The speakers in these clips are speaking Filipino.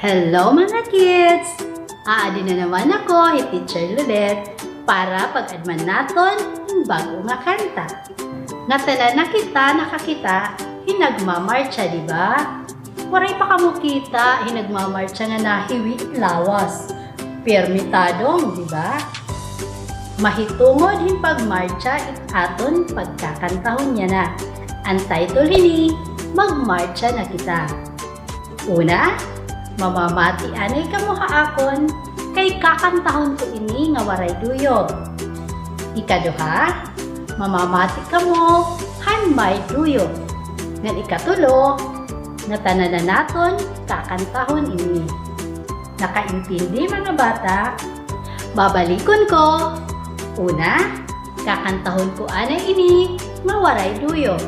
Hello mga kids! Aadi na naman ako, Teacher Lulet, para pag-adman naton ng bago nga kanta. Nga tanan na kita nakakita, hinagmamarcha, di ba? Waray pa kamo kita, hinagmamarcha nga nahiwi lawas. Permitadong, di ba? Mahitungod hin pagmarcha aton pagkakantahon niya na. Ang title hini, Magmarcha na kita. Una, mamamati anay kamuha akon kay kakantahon ko ini nga waray duyog. Ikaduha, mamamati kamo han may duyog. Ngan ikatulo, nga tanan na naton kakantahon ini. Nakaintindi mga bata? Babalikon ko. Una, kakantahon ko anay ini nga waray duyog.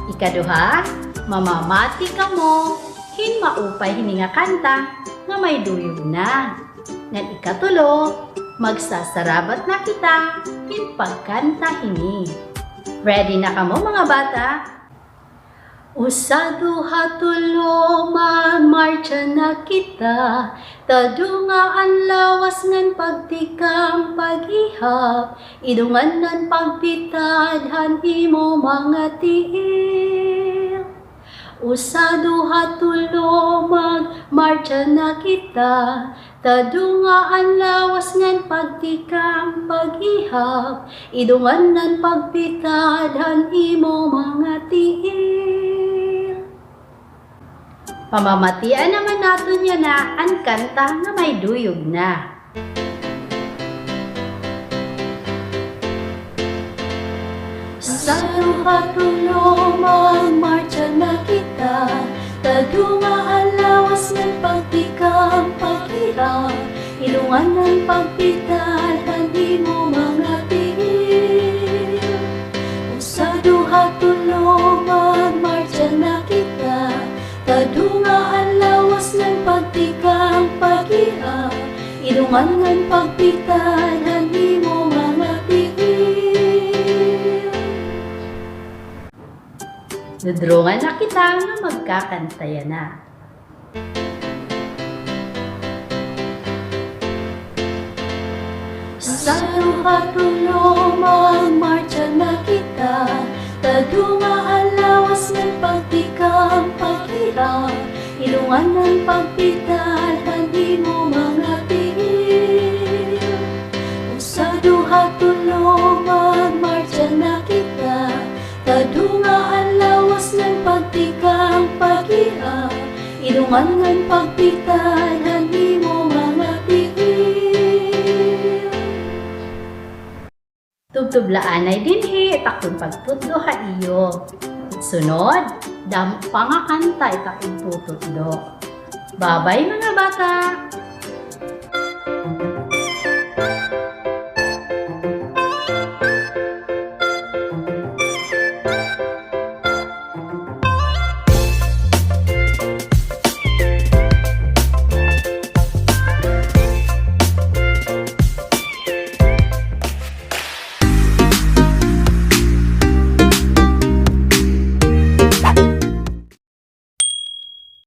Ikaduha, mamamati kamo hin maupay hininga kanta nga may duyog na. Ngan ikatulo, magsasarabat na kita hin pagkanta hini. Ready na kamo mga bata? Usado hatulo magmarcha na kita, tadunga ang lawas ngan pagtikam paghihap, idungan nan pagpitadhan imo mga tiil. Usado hatulo magmarcha na kita, tadunga ang lawas ngan pagtikam paghihap, idungan nan pagpitadhan imo mga tiil. Pamamatian naman natin niya na ang kanta na may duyog na. Sa hatulo magmarcha na kita, tadunga ang lawas ng pagtikang paghirap, ilungan ng pagpitadhan imo mga tiil. Usado hatulo magmarcha na kita, tadunga ang lawas ng pagtikang paghirap, ilungan ng pagpitadhan imo mga tiil. Dudrungan na kita nga magkakantaya na. Sa hatulo magmarcha na kita, tadunga ang lawas ng pagtikang paghirap, ilungan ng pagpitadhan imo mga tiil. Usado hatulo magmarcha na kita, tadunga ang lawas ng pagtikang paghirap, ilungan ng pagpitadhan imo mga tiil. Tubtublaan ay dinhi, takon pagtudlo ha iyo. Sunod, damo pa nga kanta itakong tutudlo. Babay mga bata!